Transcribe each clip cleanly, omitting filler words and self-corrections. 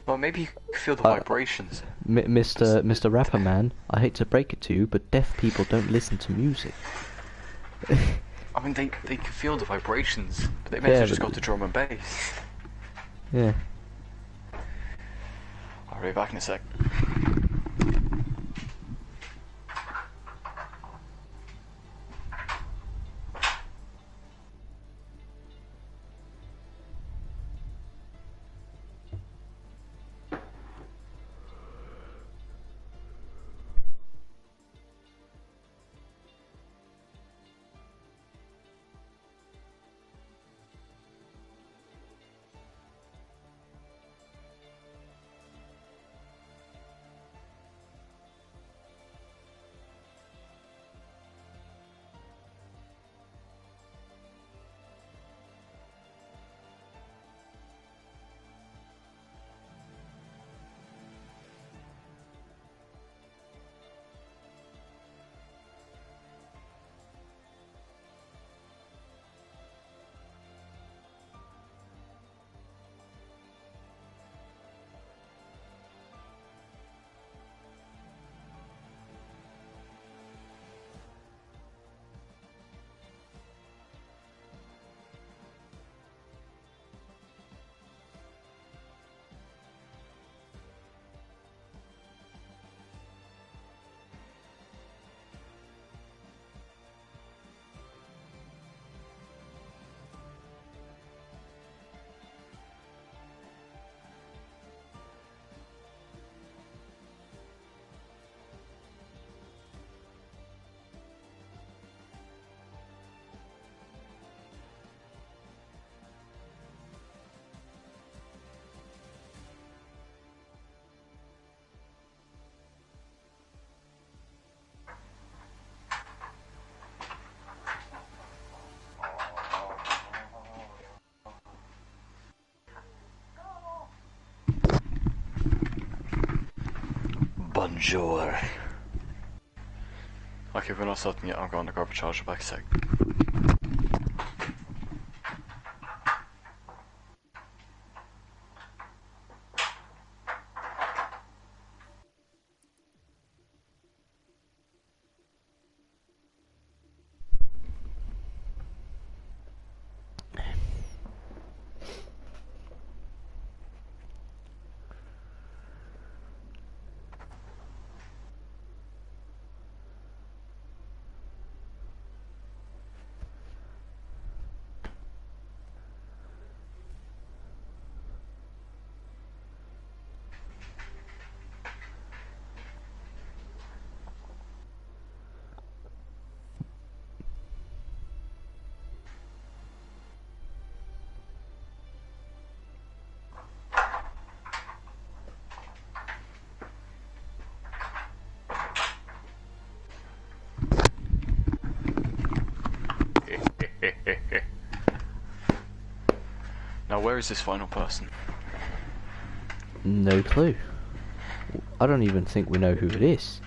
Well, maybe you can feel the Uh, vibrations. Mr. Rapper Man, I hate to break it to you, but deaf people don't listen to music. I mean, they can feel the vibrations, but they may as Yeah, well just but go to drum and bass. yeah. I'll be back in a sec. Bonjour. Okay, we're not starting yet. I'm going to grab a charger back a sec. Now, where is this final person? No clue. I don't even think we know who it is.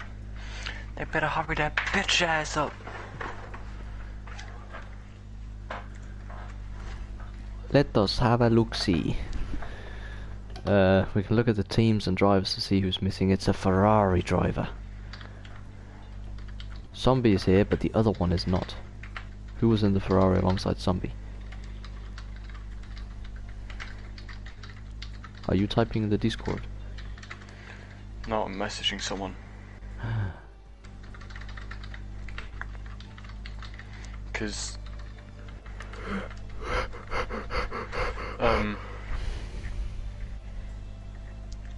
They better hurry their bitch ass up. Let us have a look-see. We can look at the teams and drivers to see who's missing. It's a Ferrari driver. Zombie is here, but the other one is not. Who was in the Ferrari alongside Zombie? Are you typing in the Discord? No, I'm messaging someone. Cause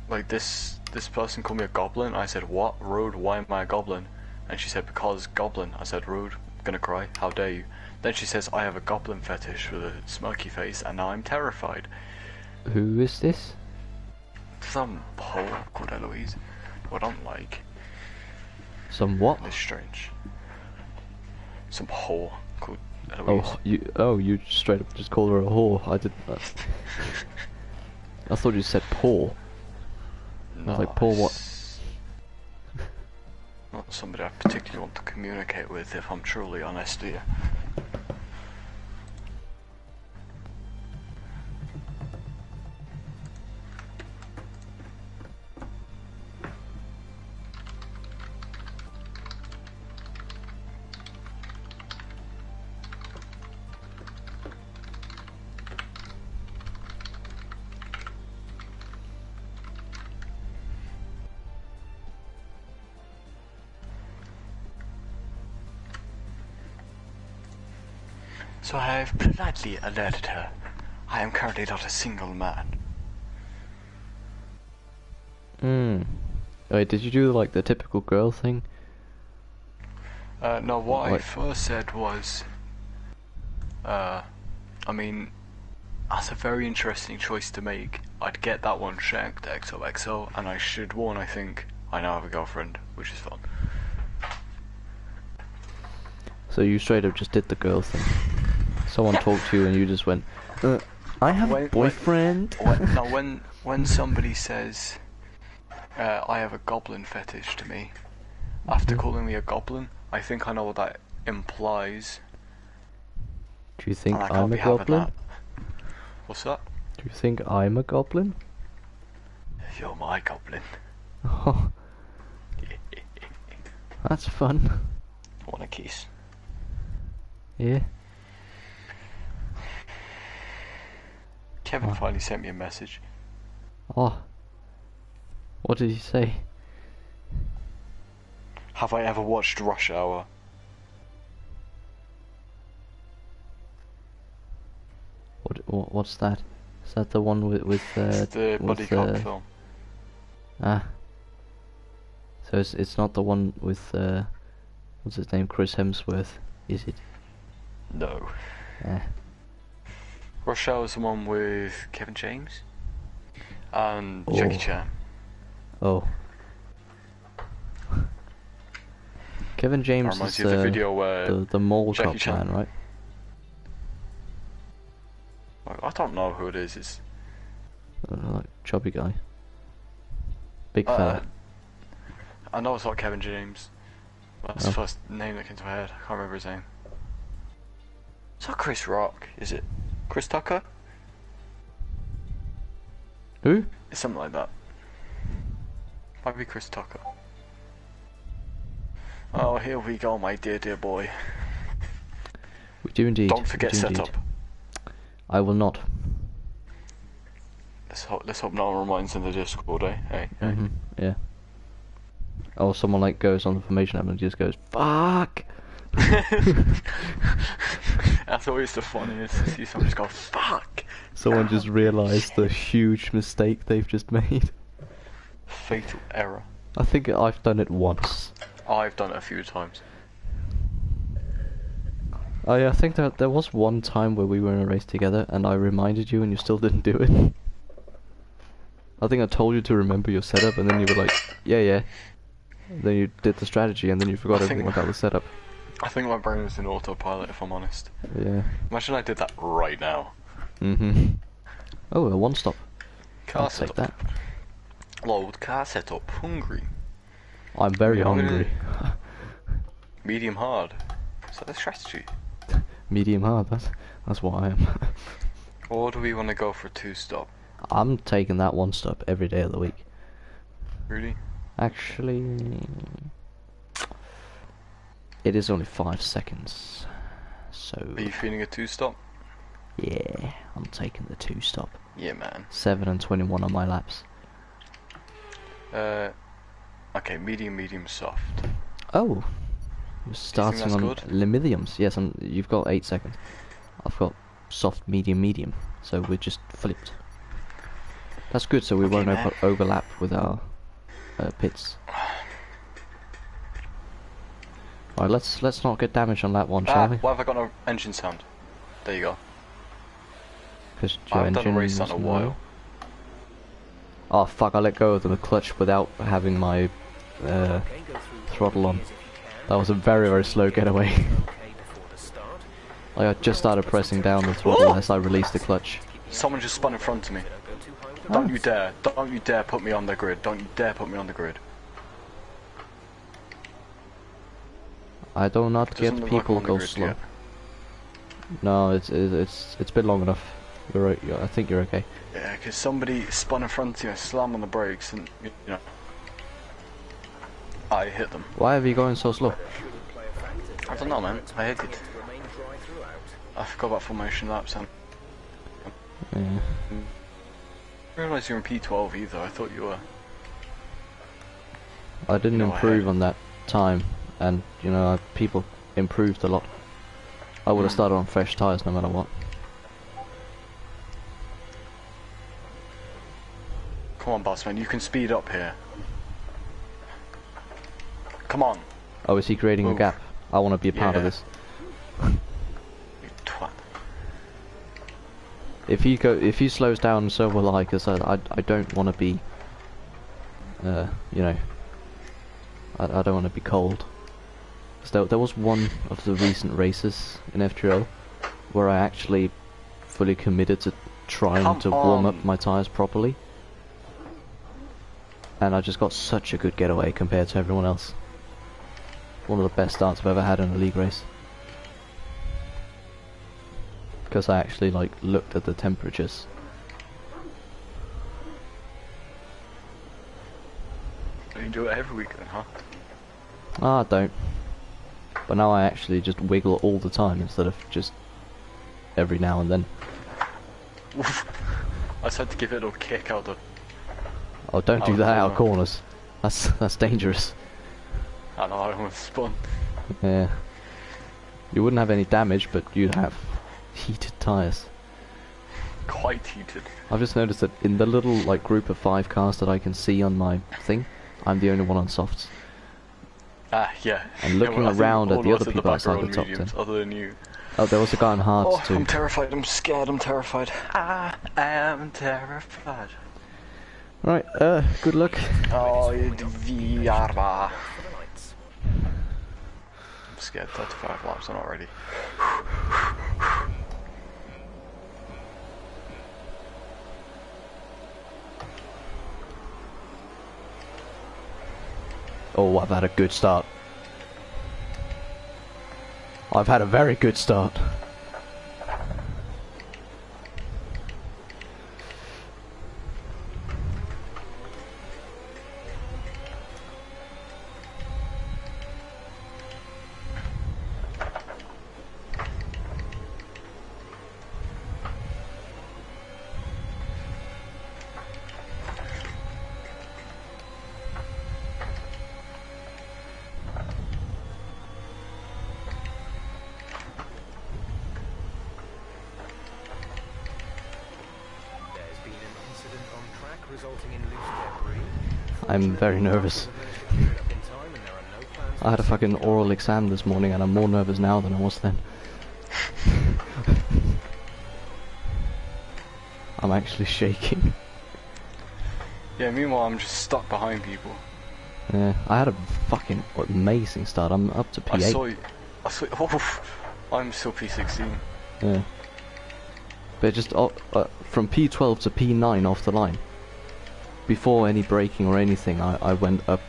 like this person called me a goblin. I said, what? Road, why am I a goblin? And she said, because goblin. I said, rude, gonna cry, how dare you. Then she says, I have a goblin fetish with a smirky face and now I'm terrified. Who is this? Some pole called Eloise. Who I don't like. Some what? It's strange. Some whore called Eloise. You straight up just called her a whore. I did. I thought you said Paul. No, I was like, Paul what? Not somebody I particularly want to communicate with, if I'm truly honest here. So I have politely alerted her. I am currently not a single man. Wait, did you do like the typical girl thing? No, what I Like- first said was, I mean, that's a very interesting choice to make. I'd get that one checked, XOXO, and I should warn, I think, I now have a girlfriend, which is fun. So you straight up just did the girl thing. Someone talked to you and you just went, I have a boyfriend. When somebody says, I have a goblin fetish to me, after calling me a goblin, I think I know what that implies. Do you think And I I'm can't a be having goblin? that. What's that? Do you think I'm a goblin? You're my goblin. Oh, that's fun. Want a kiss? Yeah. Kevin finally sent me a message. Oh. What did he say? Have I ever watched Rush Hour? What's that? Is that the one with It's the buddy cop film. Ah. So it's not the one with what's his name, Chris Hemsworth, is it? No. Eh. Rush Hour is the one with Kevin James and Jackie Chan. Oh. Kevin James Reminds is you of the video where the mall Jackie cop Chan. man, right? I don't know who it is. It's Like chubby guy. Big fella. I know it's not Kevin James. That's Oh. the first name that came to my head. I can't remember his name. It's not Chris Rock, is it? Chris Tucker? Who? It's something like that. Might be Chris Tucker. Oh, here we go, my dear boy. We do indeed. Don't forget we do indeed. setup. I will not. Let's hope no one reminds in the Discord, eh? Hey, hey. Yeah. Oh, someone like goes on the formation app and just goes, fuck! That's always the funniest, to see someone just go, fuck! Someone just realised the huge mistake they've just made. Fatal error. I think I've done it once. I've done it a few times. I think that there was one time where we were in a race together and I reminded you and you still didn't do it. I think I told you to remember your setup and then you were like, yeah. And then you did the strategy and then you forgot everything about the setup. I think my brain was in autopilot, if I'm honest. Yeah. Imagine I did that right now. Oh, a one stop. Car I'll take setup. that. Load car setup. Hungry. I'm very Yeah, I'm gonna- hungry. Medium hard. Is that a strategy? Medium hard, that's what I am. Or do we want to go for 2-stop? I'm taking that one stop every day of the week. Really? Actually, it is only 5 seconds. So Are you feeling a 2-stop? yeah, I'm taking the 2 stop. Yeah, man. 7 and 21 on my laps. Okay, medium, soft. Oh, you're starting that's on good? limitiums. Yes, you've got 8 seconds. I've got soft, medium. So we're just flipped. That's good. So we Okay, won't man. overlap with our pits. Alright, let's not get damage on that one, shall we? Why have I got no engine sound? There you go. Because I your haven't done a engine race in a while. Oh fuck! I let go of the clutch without having my throttle on. That was a very slow getaway. Like I just started pressing down the throttle as I released the clutch. Someone just spun in front of me. Don't you dare. Don't you dare put me on the grid. Don't you dare put me on the grid. I do not Doesn't get look like people I'm on the go grid slow. yet. No, it's been long enough. You're right. I think you're okay. Yeah, because somebody spun in front of you, slammed on the brakes, and, you know, I hit them. Why are you going so slow? I don't know, man. I hit it. I forgot about formation laps, and Yeah. I didn't realise you were in P12 either. I thought you were. I didn't No, improve on that time, and you know people improved a lot. I would have started on fresh tyres no matter what. Come on, Bossman, you can speed up here. Come on. Oh, is he creating a gap? I want to be a part of this. You twat. If he slows down, so will I, because I don't want to be, you know, I don't want to be cold. So there was one of the recent races in FTRL where I actually fully committed to trying to warm up my tyres properly, and I just got such a good getaway compared to everyone else. One of the best starts I've ever had in a league race. Because I actually like looked at the temperatures. You do it every week then, huh? Ah, I don't. But now I actually just wiggle all the time instead of just every now and then. I just had to give it a little kick out the... Oh, don't do that out of corners. That's dangerous. I know, I almost spun. Yeah. You wouldn't have any damage, but you'd have heated tyres. Quite heated. I've just noticed that in the little like group of 5 cars that I can see on my thing, I'm the only one on softs. Ah, yeah. And looking around at the other people outside the top 10. Other than you. Oh, there was a guy on hards too. I'm terrified, I'm scared, I'm terrified. I am terrified. Right, good luck. Oh, I'm scared, 35 laps on already. Oh, I've had a good start. I've had a very good start. I'm very nervous. I had a fucking oral exam this morning and I'm more nervous now than I was then. I'm actually shaking. Yeah, meanwhile I'm just stuck behind people. Yeah, I had a fucking amazing start. I'm up to P8. I saw oh, I'm still P16. Yeah. But just from P12 to P9 off the line. Before any braking or anything, I went up,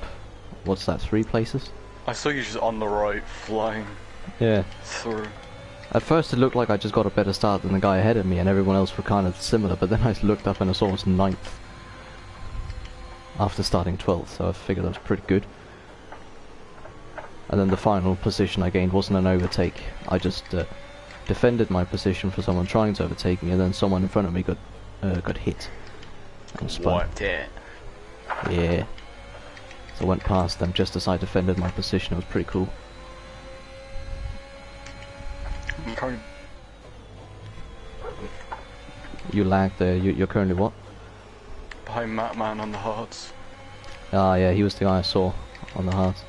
what's that, 3 places? I saw you just on the right, flying through. At first it looked like I just got a better start than the guy ahead of me and everyone else were kind of similar, but then I looked up and I saw I was 9th. After starting 12th, so I figured that was pretty good. And then the final position I gained wasn't an overtake. I just defended my position for someone trying to overtake me, and then someone in front of me got hit. And spun. What? Yeah. So I went past them just as I defended my position. It was pretty cool. You lagged there. You're currently what? Behind Matman on the hards. Ah, yeah, he was the guy I saw on the hards.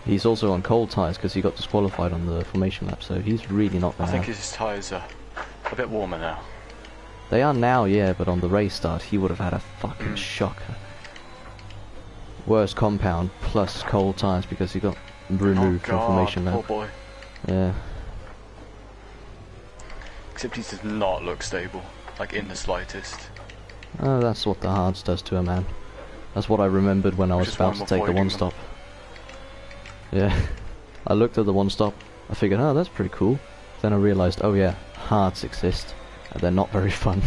He's also on cold tyres because he got disqualified on the formation lap, so he's really not going to I think his tyres are a bit warmer now. They are now, yeah, but on the race start he would have had a fucking shocker. Worse compound plus cold tyres because he got removed from formation lap. Poor boy. Yeah. Except he does not look stable, like in the slightest. Oh, that's what the hards does to a man. That's what I remembered when I was about to take the one stop. Yeah. I looked at the one stop, I figured, oh, that's pretty cool. Then I realised, oh yeah, hards exist, and they're not very fun.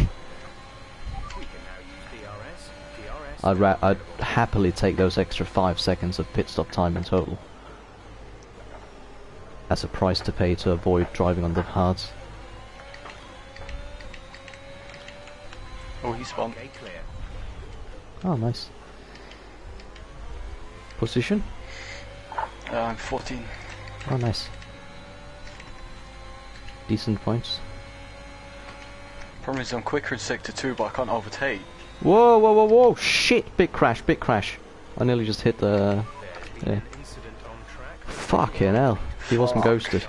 I'd happily take those extra 5 seconds of pit stop time in total as a price to pay to avoid driving on the hards. Oh, he spun. Oh, nice. Position? I'm 14. Oh, nice. Decent points. Problem is I'm quicker in sector 2, but I can't overtake. Whoa, whoa, whoa, whoa! Shit! Big crash, big crash. I nearly just hit the... Yeah. Fucking hell. He wasn't ghosted.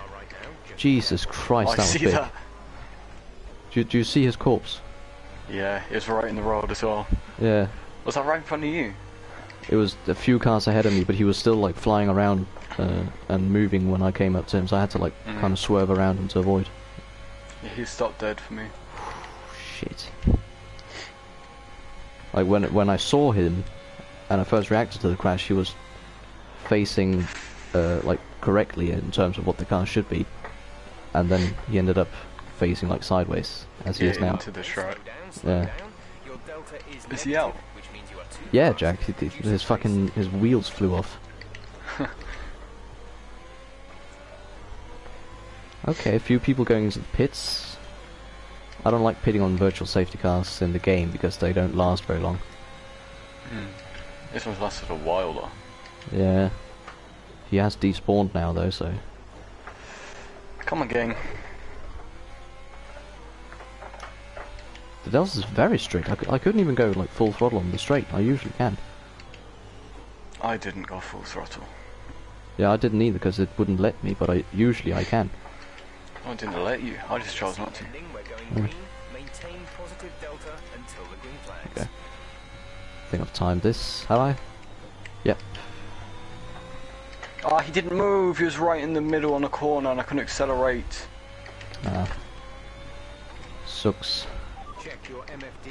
Jesus Christ, that was big. That. Do you see his corpse? Yeah, it was right in the road as well. Yeah. Was that right in front of you? It was a few cars ahead of me, but he was still like flying around and moving when I came up to him, so I had to like kind of swerve around him to avoid. Yeah, he stopped dead for me. Shit. Like when I saw him and I first reacted to the crash, he was facing like correctly in terms of what the car should be, and then he ended up facing like sideways as he is now. Into the shrine. Yeah. Is he out? Yeah, Jack. His wheels flew off. Okay, a few people going into the pits. I don't like pitting on virtual safety cars in the game because they don't last very long. This one's lasted a while though. Yeah. He has despawned now though, so... Come on, gang. The Delta is very strict. I couldn't even go like full throttle on the straight. I usually can. I didn't go full throttle. Yeah, I didn't either because it wouldn't let me, but usually I can. I didn't let you. I just chose not to. Okay. I think I've timed this. Have I? Yep. Ah, he didn't move. He was right in the middle on a corner, and I couldn't accelerate. Sucks.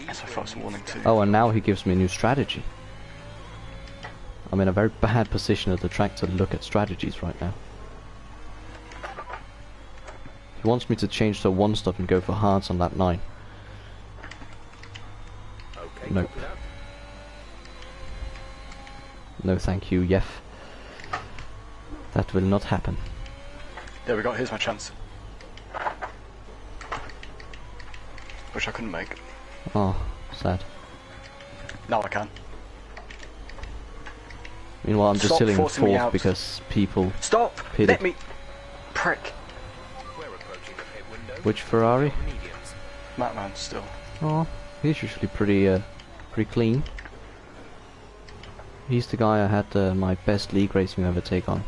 That's my first warning too. Oh, and now he gives me a new strategy. I'm in a very bad position at the track to look at strategies right now. He wants me to change to a one-stop and go for hards on lap 9. Okay, Nope. No thank you, Yef. That will not happen. There we go. Here's my chance. Which I couldn't make. Oh, sad. Now I can. Meanwhile, I'm just Stop sitting forcing me fourth out. because people Stop! pitted. Let me! Prick! Which Ferrari? Matman still. Oh, he's usually pretty clean. He's the guy I had my best league racing overtake on.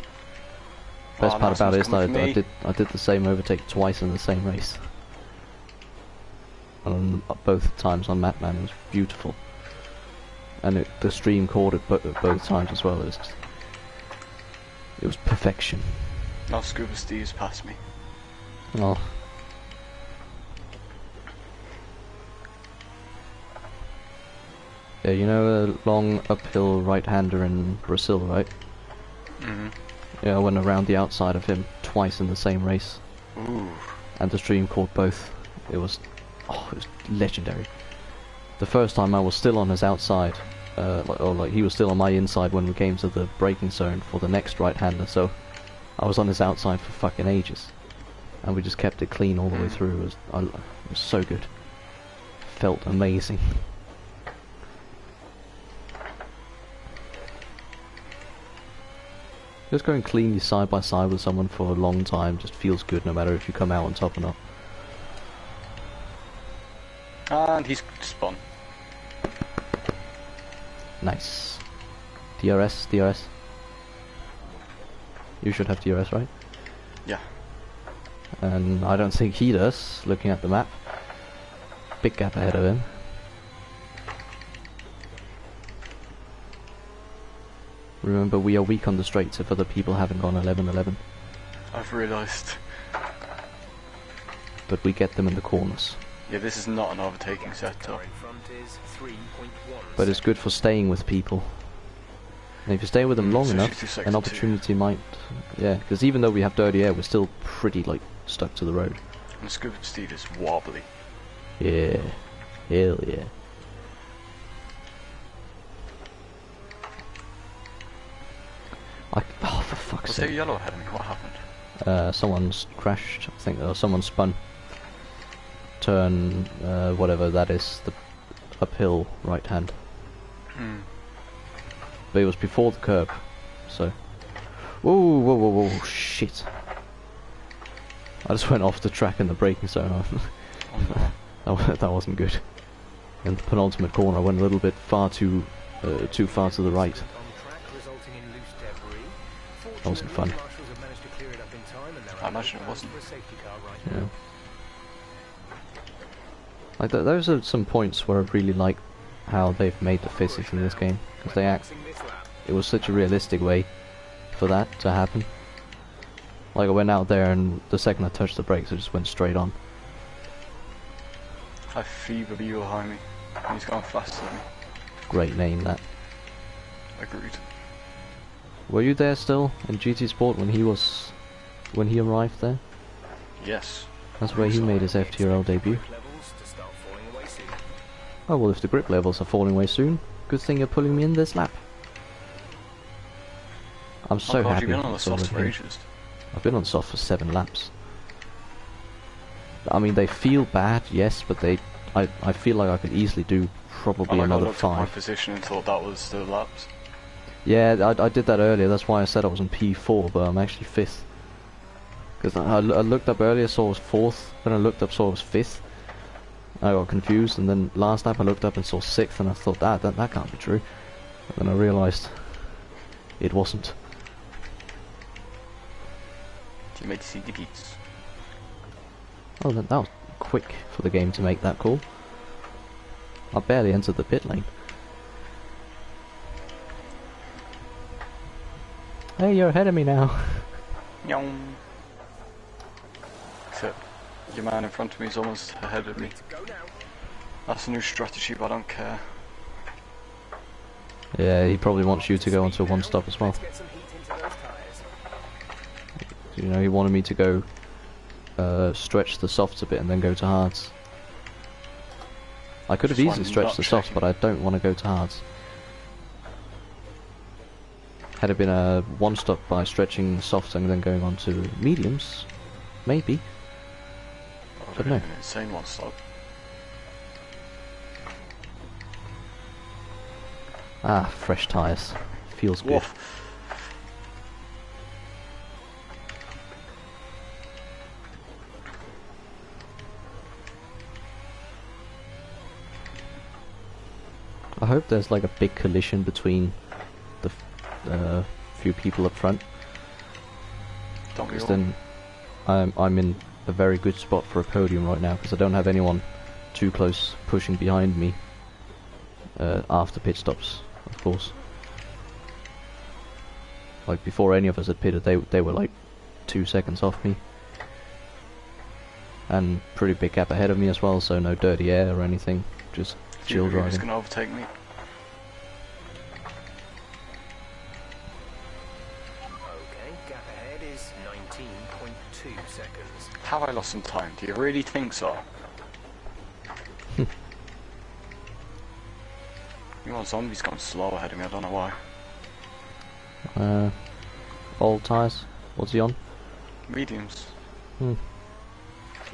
Best Oh, part no, about it is someone's that coming I did the same overtake twice in the same race. And both times on Matman, it was beautiful. And the stream caught it both times as well. It was perfection. Now Scuba Steve's passed me. Oh. Yeah, you know a long uphill right-hander in Brazil, right? Mm-hmm. Yeah, I went around the outside of him twice in the same race. Ooh. And the stream caught both. It was legendary. The first time I was still on his outside, like he was still on my inside when we came to the braking zone for the next right-hander, so I was on his outside for fucking ages. And we just kept it clean all the way through. It was so good. Felt amazing. Just going cleanly side by side with someone for a long time just feels good no matter if you come out on top or not. And he's spun. Nice. DRS. You should have DRS, right? Yeah. And I don't think he does, looking at the map. Big gap ahead of him. Remember, we are weak on the straights if other people haven't gone 11-11. I've realised. But we get them in the corners. Yeah, this is not an overtaking setup. But it's good for staying with people. And if you stay with them long Especially enough, through an sector opportunity might... Yeah, because even though we have dirty air, we're still pretty, like, stuck to the road. And Scuba Steve is wobbly. Yeah. Hell yeah. Oh, for fuck's Was there sake. yellow ahead of me? What happened? Someone's crashed, I think, or someone spun. Turn, whatever that is, the uphill right hand. But it was before the curb, so... Whoa, whoa, whoa, whoa, shit. I just went off the track in the braking zone. Oh, no. That wasn't good. In the penultimate corner, I went a little bit too far to the right. That wasn't fun. I imagine it wasn't. Yeah. Like those are some points where I really like how they've made the physics in this game, because it was such a realistic way for that to happen. Like I went out there and the second I touched the brakes, I just went straight on. I fever you behind me. He's going faster than me. Great name, that. Agreed. Were you there still in GT Sport when he arrived there? Yes. That's where he made his FTRL debut. Oh well, if the grip levels are falling away soon, good thing you're pulling me in this lap. I'm so happy. You've been on the soft for ages. I've been on soft for 7 laps. I mean, they feel bad, yes, but I feel like I could easily do probably another 5. I looked at my position and thought that was the laps. Yeah, I did that earlier. That's why I said I was in P4, but I'm actually 5th. Because I looked up earlier, saw I was 4th. Then I looked up, saw I was 5th. I got confused, and then last lap I looked up and saw 6th, and I thought that can't be true. But then I realised it wasn't. You made see the beats. Oh, that was quick for the game to make that call. I barely entered the pit lane. Hey, you're ahead of me now. Yum. Except your man in front of me is almost ahead of me. That's a new strategy, but I don't care. Yeah, he probably wants you to go onto a 1-stop as well. You know, he wanted me to go stretch the softs a bit and then go to hards. I could have easily stretched the softs, but I don't want to go to hards. Had it been a 1-stop by stretching the softs and then going on to mediums, maybe. But no. An insane 1-stop. Ah, fresh tyres. Feels good. Woof. I hope there's like a big collision between the few people up front. Don't Because then I'm in a very good spot for a podium right now, because I don't have anyone too close pushing behind me after pit stops, of course. Like before any of us had pitted, they were like 2 seconds off me. And pretty big gap ahead of me as well, so no dirty air or anything, just chill driving. He's gonna overtake me. Okay, gap ahead is 19.2 seconds. Have I lost some time? Do you really think so? You want zombies going slow ahead of me, I don't know why. Old tyres. What's he on? Mediums.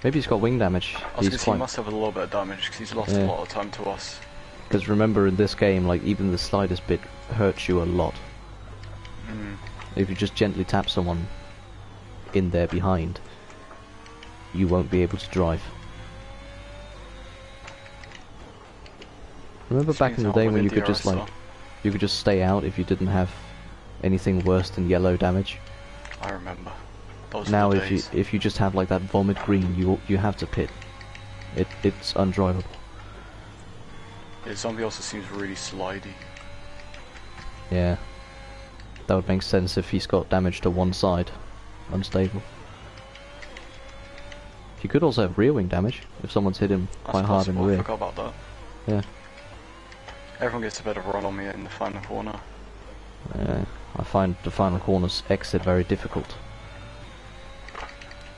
Maybe he's got wing damage. I was gonna say he must have a little bit of damage because he's lost a lot of time to us. Because remember, in this game, like even the slightest bit hurts you a lot. If you just gently tap someone in there behind, you won't be able to drive. Remember back in the day when you could just you could just stay out if you didn't have anything worse than yellow damage? I remember. Those Now were the days. if you just have like that vomit green, you have to pit. It's undrivable. Yeah, zombie also seems really slidey. Yeah. That would make sense if he's got damage to one side. Unstable. He could also have rear wing damage if someone's hit him quite hard in the rear. I forgot about that. Yeah. Everyone gets a better run on me in the final corner. I find the final corner's exit very difficult.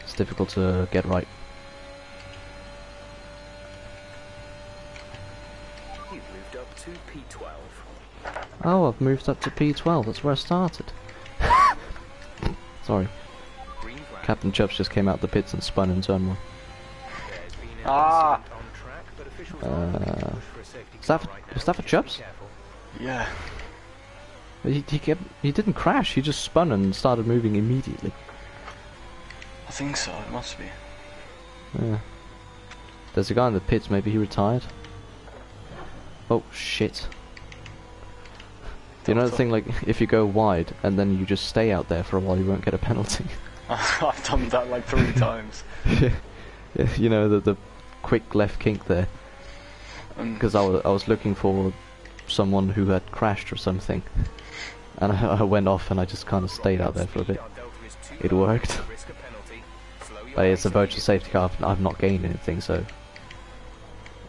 It's difficult to get right. You've moved up to P12. Oh, I've moved up to P12, that's where I started. Sorry. Green flag. Captain Chubbs just came out the pits and spun in turn 1. There's been an Ah! incident on track, but officials aren't going to push for a safety car right now. Is that for Chubbs? Careful. Yeah. He didn't crash. He just spun and started moving immediately. I think so. It must be. Yeah. There's a guy in the pits. Maybe he retired. Oh shit. You know the thing, like, if you go wide and then you just stay out there for a while, you won't get a penalty. I've done that like 3 times. Yeah, you know, the quick left kink there. Because I was looking for someone who had crashed or something. And I went off and I just kind of stayed out there for a bit. It worked. But it's a virtual safety car. I've not gained anything, so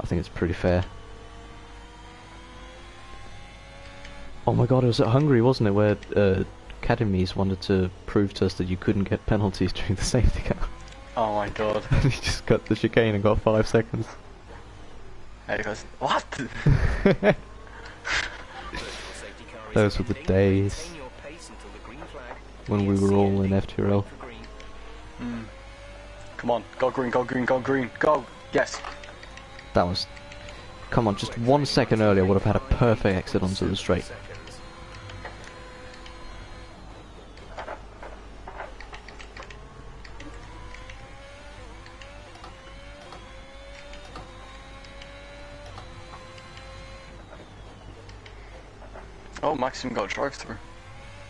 I think it's pretty fair. Oh my god, it was at Hungary, wasn't it, where academies wanted to prove to us that you couldn't get penalties during the safety car. Oh my god. He just cut the chicane and got 5 seconds. Hey guys, what? Those were the days when we were all in FTRL. Come on, go green, go green, go green, go! Yes! That was... Come on, just 1 second earlier would have had a perfect exit onto the straight. Oh, Maxim got a drive-through.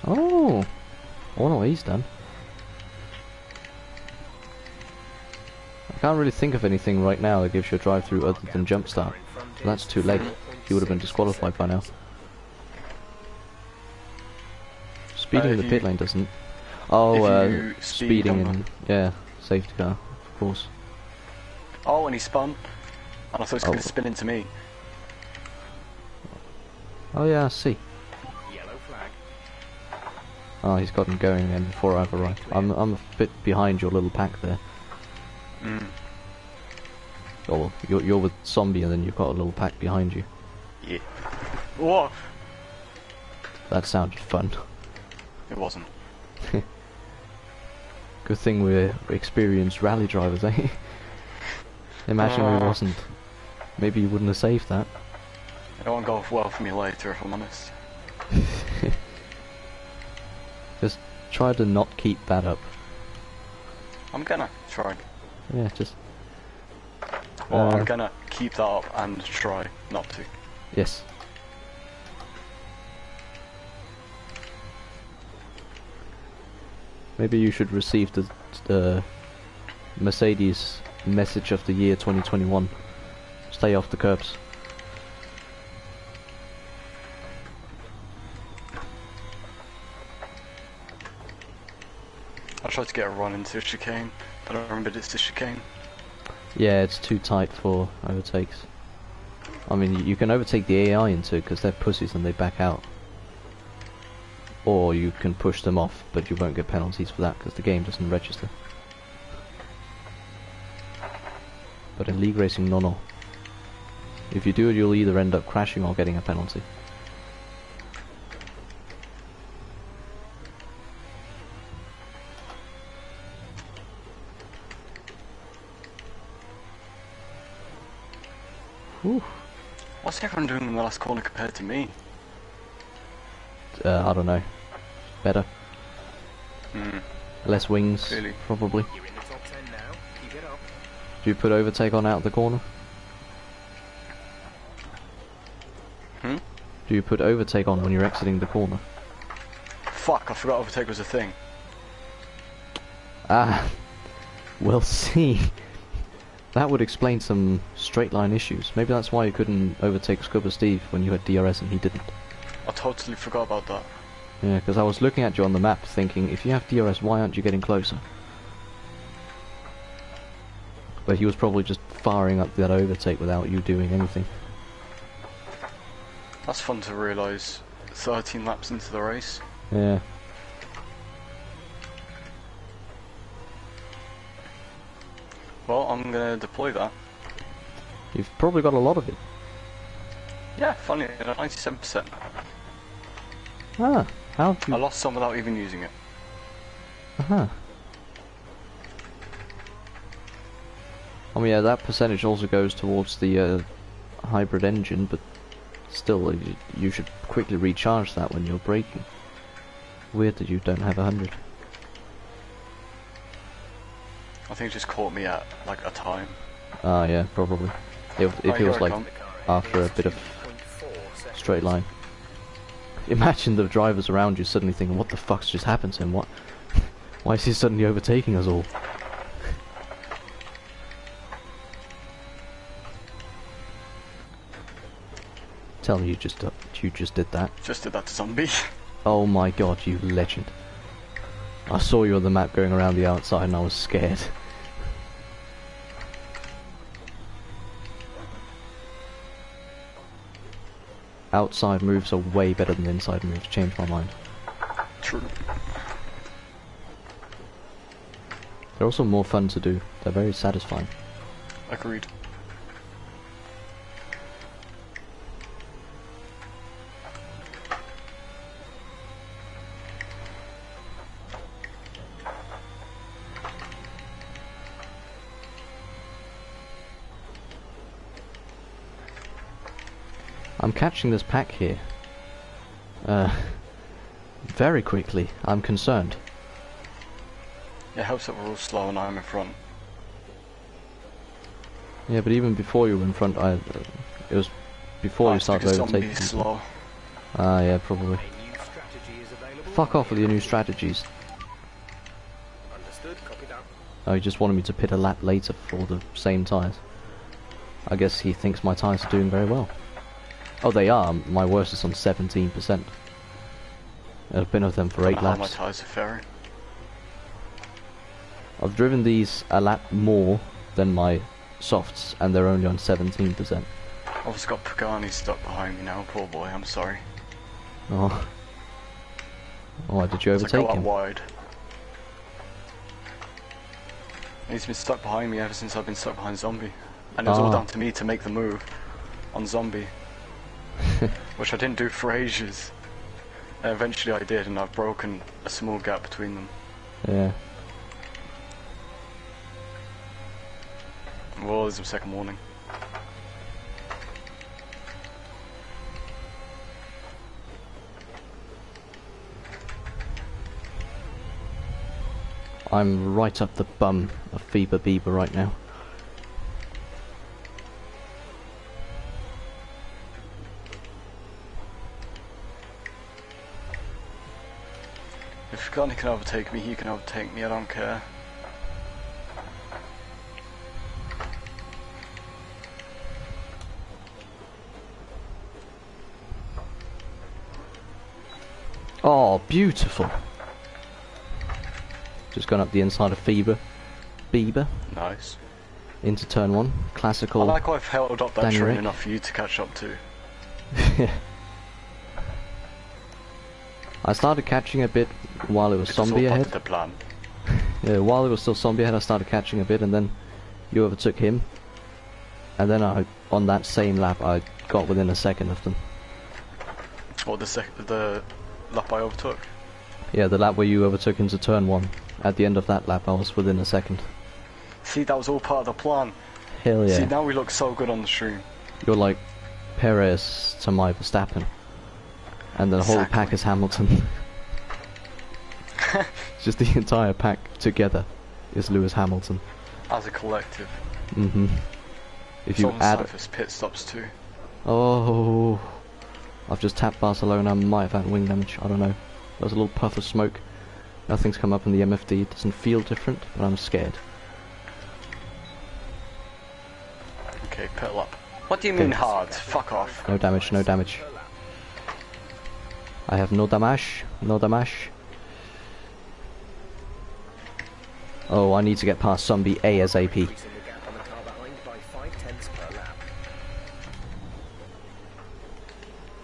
Oh! I wonder what he's done. I can't really think of anything right now that gives you a drive-through other than jump start. So that's too late. He would have been disqualified by now. Speeding in the pit lane doesn't. Oh, speeding in... Yeah, safety car, of course. Oh, and he spun. And I thought he was going to spin into me. Oh yeah, I see. Oh, he's got him going again before I've arrived. I'm a bit behind your little pack there. Oh, you're with Zombie and then you've got a little pack behind you. Yeah. Whoa! That sounded fun. It wasn't. Good thing we're experienced rally drivers, eh? Imagine we wasn't. Maybe you wouldn't have saved that. It won't go well for me later, if I'm honest. Just try to not keep that up. I'm gonna try. Yeah, just... Well, I'm gonna keep that up and try not to. Yes. Maybe you should receive the Mercedes Message of the Year 2021. Stay off the curbs. I tried to get a run into a chicane, but I remembered it's the chicane. Yeah, it's too tight for overtakes. I mean, you can overtake the AI into it because they're pussies and they back out. Or you can push them off, but you won't get penalties for that because the game doesn't register. But in league racing, no. If you do it, you'll either end up crashing or getting a penalty. Whew. What's everyone doing in the last corner compared to me? I don't know. Better. Less wings, Really? probably. You're in the top 10 now. Keep it up. Do you put overtake on out of the corner? Do you put overtake on when you're exiting the corner? Fuck, I forgot overtake was a thing. Ah, we'll see. That would explain some straight line issues. Maybe that's why you couldn't overtake Scubber Steve when you had DRS and he didn't. I totally forgot about that. Yeah, because I was looking at you on the map thinking, if you have DRS, why aren't you getting closer? But he was probably just firing up that overtake without you doing anything. That's fun to realise 13 laps into the race. Yeah. Well, I'm gonna deploy that. You've probably got a lot of it. Yeah, funny, 97%. Ah, how have I you... lost some without even using it. Uh-huh. I mean, yeah, that percentage also goes towards the hybrid engine, but Still, you should quickly recharge that when you're braking. Weird that you don't have 100. I think it just caught me at like a time. Ah, yeah, probably. It feels like after a bit of straight line. Imagine the drivers around you suddenly thinking, what the fuck's just happened to him? What? Why is he suddenly overtaking us all? Tell me you just did that. Just did that to zombie. Oh my god, you legend. I saw you on the map going around the outside and I was scared. Outside moves are way better than inside moves, changed my mind. True. They're also more fun to do, they're very satisfying. Agreed. I'm catching this pack here. Very quickly, I'm concerned. It helps that we're all slow and I'm in front. Yeah, but even before you were in front, it was before you started overtaking. Slow. Ah, yeah, probably. Fuck off with your new strategies. Understood, copy that. Oh, he just wanted me to pit a lap later for the same tyres. I guess he thinks my tyres are doing very well. Oh, they are. My worst is on 17%. I've been with them for 8 laps. My tyres are fairing. I've driven these a lap more than my softs, and they're only on 17%. I've just got Pagani stuck behind me now, poor boy, I'm sorry. Oh. Oh, did you overtake him? Wide. He's been stuck behind me ever since I've been stuck behind Zombie. And it was all down to me to make the move on Zombie. Which I didn't do for ages. And eventually I did, and I've broken a small gap between them. Yeah. Well, there's a second warning. I'm right up the bum of Fever Bieber right now. If Pagani can overtake me, he can overtake me, I don't care. Oh, beautiful. Just gone up the inside of Bieber. Nice. Into turn 1. Classical. I like how I've held up that Daniel train Rick. enough for you to catch up to. I started catching a bit while it was zombie ahead. The plan. Yeah, while it was still zombie ahead, I started catching a bit, and then you overtook him. And then on that same lap, I got within a second of them. Or the lap I overtook. Yeah, the lap where you overtook into turn 1. At the end of that lap, I was within a second. See, that was all part of the plan. Hell yeah. See, now we look so good on the stream. You're like Perez to my Verstappen. And the whole pack is Hamilton. Just the entire pack together is Lewis Hamilton. As a collective. Mm-hmm. If you add... pit stops too. Oh, I've just tapped Barcelona, might have had wing damage, I don't know. There's a little puff of smoke. Nothing's come up in the MFD, it doesn't feel different, but I'm scared. Okay, pit lap. What do you mean hard? Fuck off. No damage, no damage. I have no damage, no damage. Oh, I need to get past Zombie ASAP.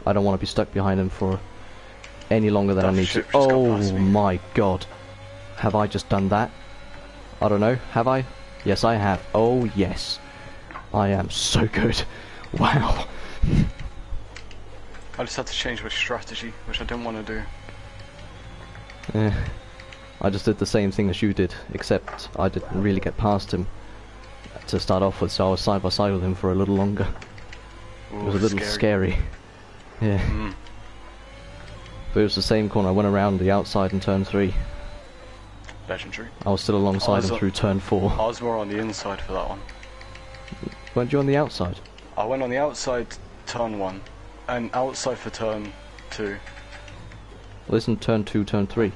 I don't want to be stuck behind him for any longer than I need to. Oh my god. Have I just done that? I don't know. Have I? Yes, I have. Oh yes. I am so good. Wow. I just had to change my strategy, which I didn't want to do. Yeah. I just did the same thing as you did, except I didn't really get past him to start off with, so I was side by side with him for a little longer. Ooh, it was a little scary. Yeah. Mm. But it was the same corner. I went around the outside in turn 3. Legendary. I was still alongside him through turn 4. I was more on the inside for that one. Weren't you on the outside? I went on the outside turn 1, and outside for turn 2. Well, isn't turn 2 turn 3?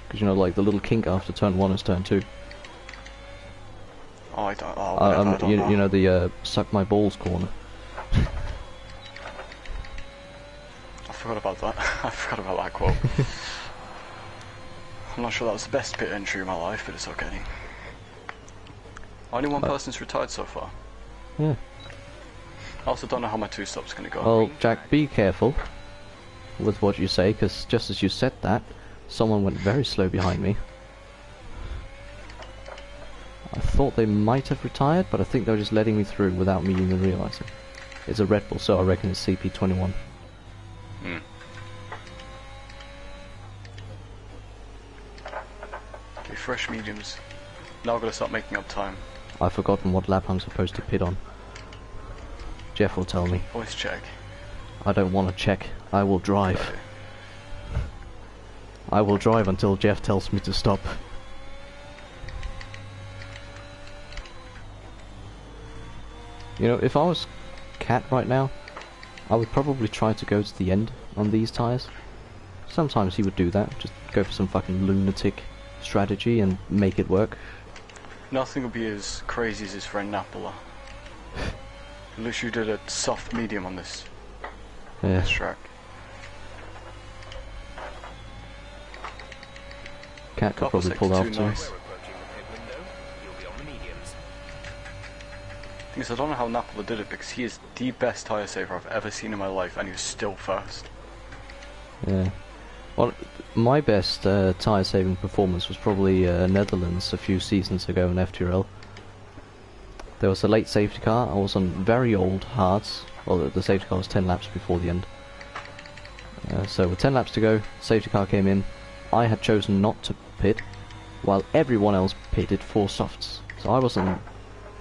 Because you know, like the little kink after turn 1 is turn 2. Oh, I don't. Oh, whatever, I don't know. You know the suck my balls corner. I forgot about that. I forgot about that quote. I'm not sure that was the best pit entry of my life, but it's okay. Only one person's retired so far. Yeah. I also don't know how my 2-stop's gonna go. Well, Jack, be careful with what you say, because just as you said that, someone went very slow behind me. I thought they might have retired, but I think they were just letting me through without me even realising. It's a Red Bull, so I reckon it's CP21. Hmm. Okay, fresh mediums. Now I've got to start making up time. I've forgotten what lap I'm supposed to pit on. Jeff will tell me. Voice check. I don't want to check. I will drive. Okay. I will drive until Jeff tells me to stop. You know, if I was Cat right now, I would probably try to go to the end on these tyres. Sometimes he would do that, just go for some fucking lunatic strategy and make it work. Nothing will be as crazy as his friend Napola. He literally did a soft medium on this track. Cat could Couple probably pull sector after two, him. nice. Because I don't know how Napola did it, because he is the best tyre saver I've ever seen in my life, and he was still first. Yeah. Well, my best tyre saving performance was probably Netherlands a few seasons ago in FTRL. There was a late safety car. I was on very old hards. Well, the safety car was 10 laps before the end. So with 10 laps to go, safety car came in. I had chosen not to pit, while everyone else pitted for softs. So I was on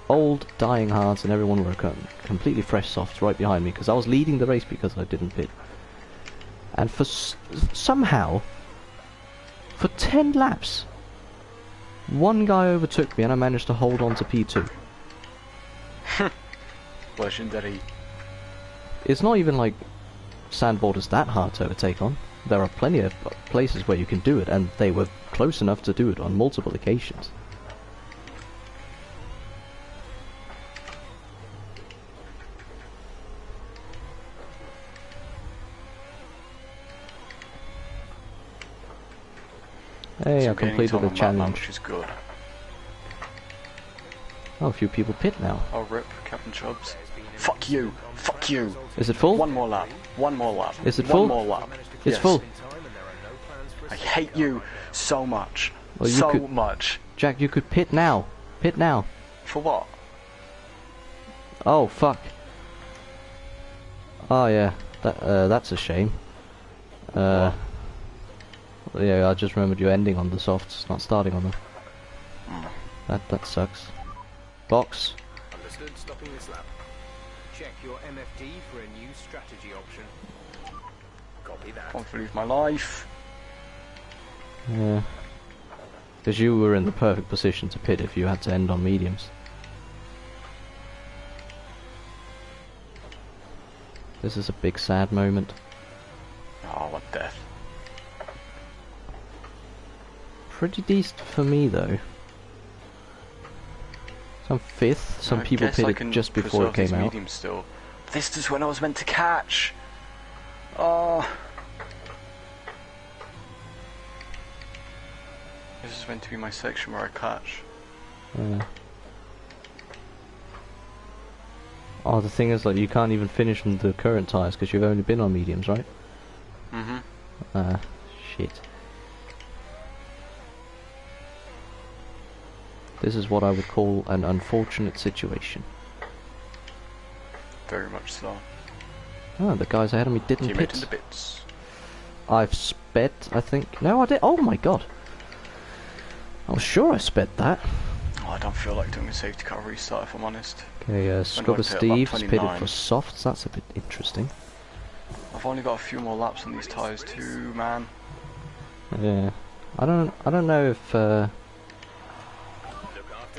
old dying hards, and everyone were completely fresh softs right behind me, because I was leading the race because I didn't pit. And for somehow, for 10 laps, one guy overtook me and I managed to hold on to P2. Legendary. It's not even like sandboard is that hard to overtake on. There are plenty of places where you can do it, and they were close enough to do it on multiple occasions. Hey, So I completed the challenge. which is good. Oh, a few people pit now. Oh, rip, Captain Chubbs. Fuck you! Fuck you! Is it full? One more lap. One more lap. Is it One full? more lap. It's Yes. full. I hate you so much. Well, you so could- much. Jack, you could pit now. Pit now. For what? Oh, fuck. Oh, yeah. That's a shame. Yeah, I just remembered you ending on the softs, not starting on them. That sucks. Box. Understood. Stopping this lap. Check your MFD for a new strategy option. Copy that. Can't believe my life. Yeah. Because you were in the perfect position to pit if you had to end on mediums. This is a big sad moment. Oh, what death. Pretty decent for me though. Some fifth, some I people guess I pitted can just before it preserve these came out. mediums still. This is when I was meant to catch. Oh. This is meant to be my section where I catch. Yeah. Oh, the thing is, like, you can't even finish on the current tyres because you've only been on mediums, right? Mm-hmm. Shit. This is what I would call an unfortunate situation. Very much so. Oh, the guys ahead of me didn't Teammate in pit. the bits. I've sped, I think. No, I did. Oh my god. I was sure I sped that. Oh, I don't feel like doing a safety car restart if I'm honest. Okay, When Scubber do I pit? Lap Steve's pitted 29. for softs. That's a bit interesting. I've only got a few more laps on these tyres too, man. Yeah. I don't know if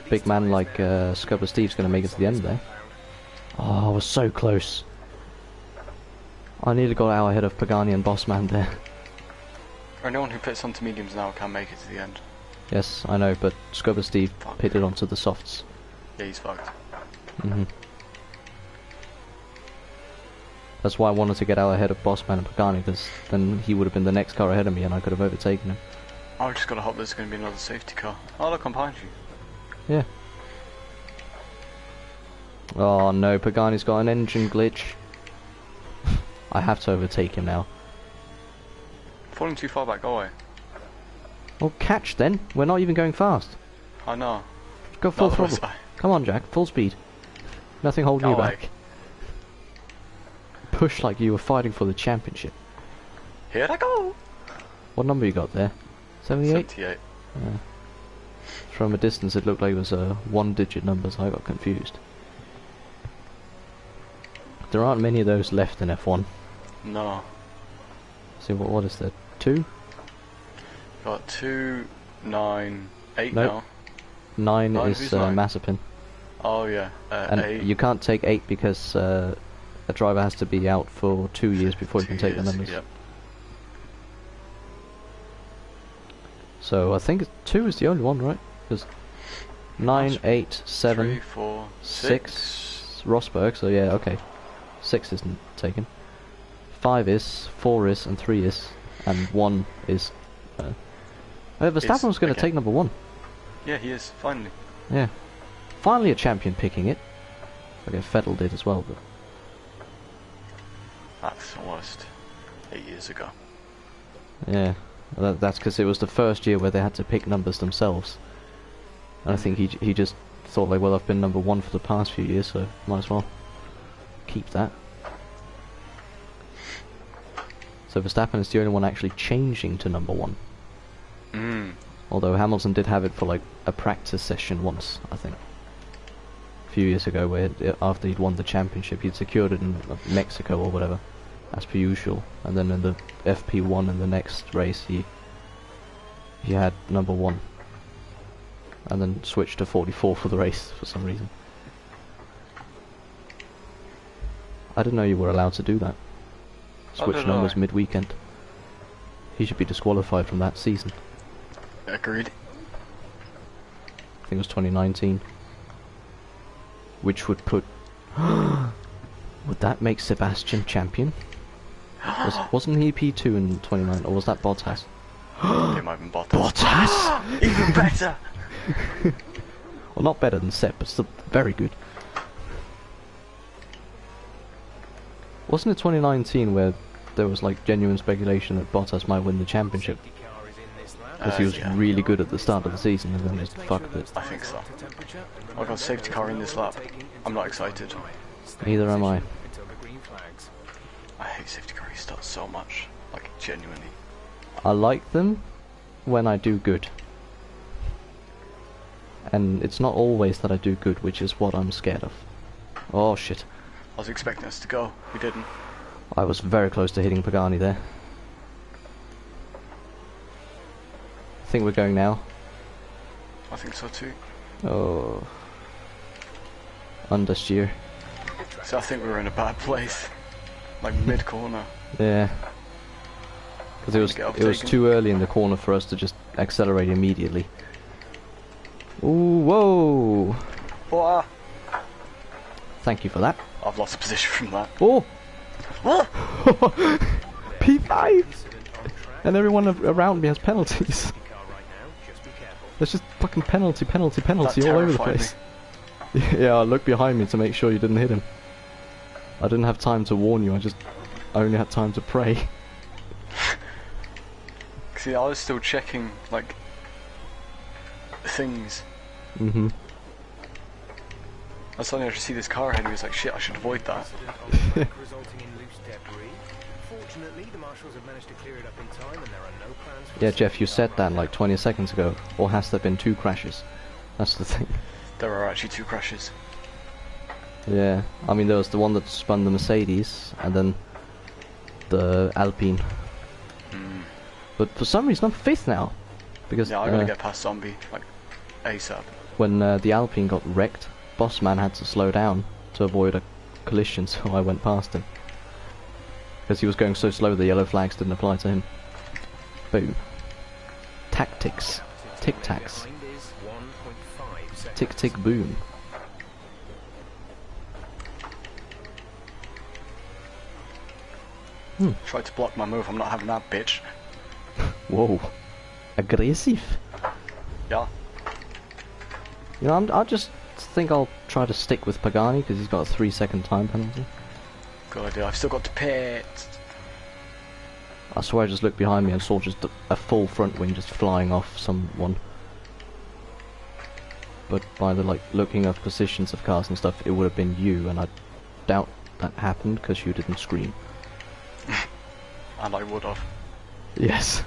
big man like Scubber Steve's gonna make it to the end there. Oh, I was so close. I nearly got out ahead of Pagani and Bossman there. Anyone who pits onto mediums now can make it to the end. Yes, I know, but Scubber Steve pitted onto the softs. Yeah, he's fucked. That's why I wanted to get out ahead of Bossman and Pagani, because then he would have been the next car ahead of me and I could have overtaken him. I just gotta hope there's gonna be another safety car. Oh, look, I'm behind you. Yeah. Oh no, Pagani's got an engine glitch. I have to overtake him now. Falling too far back, go away. Well, catch then. We're not even going fast. I know. Go full Not was throttle. I. Come on, Jack. Full speed. Nothing holding Go you away. back. Push like you were fighting for the championship. Here I go! What number you got there? 78? 78. From a distance it looked like it was a one-digit number, so I got confused. There aren't many of those left in F1. No. See, what is there? 2? Got 2, 9, 8 Nope. now. 9 Nine? is Who's nine? Mazepin. Oh yeah, And 8. you can't take 8 because a driver has to be out for 2 years before you 2 can take the years, numbers. Yep. So I think 2 is the only one, right? Because 9, 8, 7, 3, 4, 6, Rosberg, so yeah, okay. 6 isn't taken. 5 is, 4 is, and 3 is, and 1 is. Verstappen was going to okay. take number 1. Yeah, he is, finally. Yeah. Finally a champion picking it. Okay, Vettel did as well, but That's almost 8 years ago. yeah. That's because it was the first year where they had to pick numbers themselves. And I think he just thought like, well, I've been number 1 for the past few years, so might as well keep that. So Verstappen is the only one actually changing to number 1. Although Hamilton did have it for like a practice session once, I think. A few years ago, where after he'd won the championship, he'd secured it in Mexico or whatever, as per usual. And then in the FP1 in the next race, he had number 1. And then switched to 44 for the race for some reason. I didn't know you were allowed to do that. Switch numbers mid-weekend. He should be disqualified from that season. Agreed. I think it was 2019. Which would put... would that make Sebastian champion? Wasn't he P2 in 29, or was that Bottas? It might have been Bottas. Bottas! Even better! Well, not better than Seb, but still very good. Wasn't it 2019 where there was like genuine speculation that Bottas might win the championship? Because he was really good at the start of the season and then just fucked it. I think so. I got a safety car in this lap. I'm not excited. Neither am I. I hate safety car restarts so much. Like, genuinely. I like them when I do good. And it's not always that I do good, which is what I'm scared of. Oh shit. I was expecting us to go. We didn't. I was very close to hitting Pagani there. I think we're going now. I think so too. Oh. Understeer. So I think we were in a bad place. Like mid-corner. Yeah. Because it was too early in the corner for us to just accelerate immediately. Ooh, whoa! Whoa. Thank you for that. I've lost position from that. Oh! P5! And everyone around me has penalties. There's just fucking penalty all over the place. Yeah, I looked behind me to make sure you didn't hit him. I didn't have time to warn you, I only had time to pray. See, I was still checking, like, things. Mm-hmm. I suddenly actually see this car ahead and he was like, shit, I should avoid that. Yeah, Jeff, you said that like 20 seconds ago. Or has there been 2 crashes? That's the thing. There are actually 2 crashes. Yeah, I mean there was the one that spun the Mercedes, and then the Alpine. But for some reason I'm 5th now. Because Yeah, I gotta get past zombie, like, ASAP. when the Alpine got wrecked, Bossman had to slow down to avoid a collision, so I went past him. Because he was going so slow the yellow flags didn't apply to him. Boom. Tactics. Tic-tacs. Behind is 1.5 seconds. Tick-tick-boom. Tried to block my move, I'm not having that, bitch. Whoa. Aggressive. Yeah. You know, I just think I'll try to stick with Pagani because he's got a 3-second time penalty. Good idea, I've still got the pit. I swear I just looked behind me and saw just a full front wing just flying off someone. But by the looking of positions of cars and stuff, it would have been you, and I doubt that happened because you didn't scream. And I would have. Yes.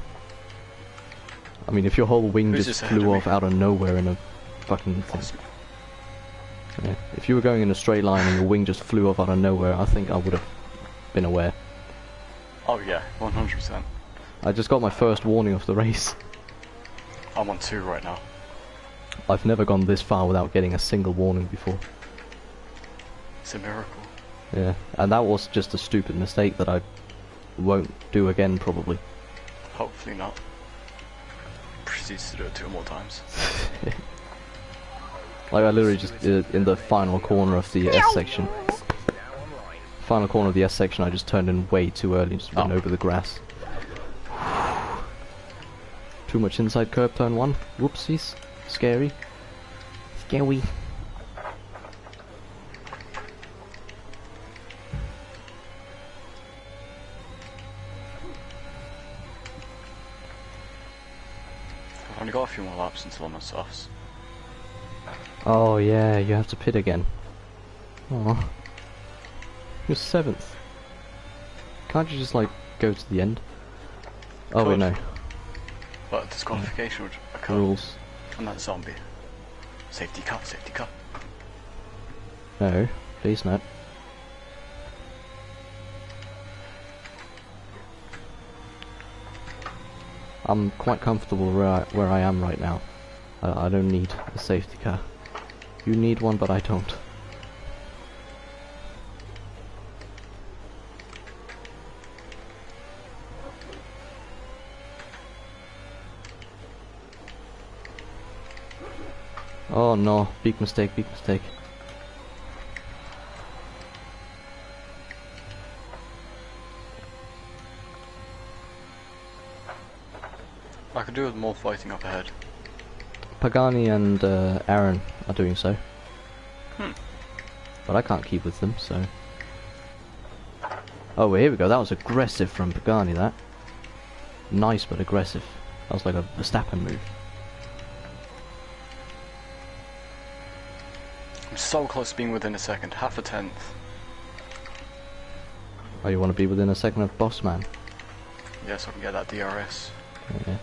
I mean, if your whole wing Who's just this ahead flew of off me? out of nowhere in a fucking thing. Awesome. Yeah. If you were going in a straight line and your wing just flew off out of nowhere, I think I would have been aware. Oh yeah, 100%. I just got my first warning of the race. I'm on 2 right now. I've never gone this far without getting a single warning before. It's a miracle. Yeah, and that was just a stupid mistake that I won't do again probably. Hopefully not. Proceeds to do it 2 more times. Like I literally just in the final corner of the S section. Final corner of the S section, I just turned in way too early and just went over the grass. Too much inside curb, turn 1. Whoopsies. Scary. Scary. I've only got a few more laps until I'm on softs. Oh yeah, you have to pit again. Oh. You're 7th. Can't you just like go to the end? Oh wait, no. But disqualification would occur. Rules. And that zombie. Safety car, safety car. No, please not. I'm quite comfortable where I am right now. I don't need a safety car. You need one, but I don't. Oh no, big mistake, big mistake. I could do with more fighting up ahead. Pagani and Aaron are doing so. Hmm. But I can't keep with them, so... Oh, well, here we go. That was aggressive from Pagani, that. Nice, but aggressive. That was like a Verstappen move. I'm so close to being within a second. Half a tenth. Oh, you want to be within a second of Bossman? Yeah, so I can get that DRS. Yeah.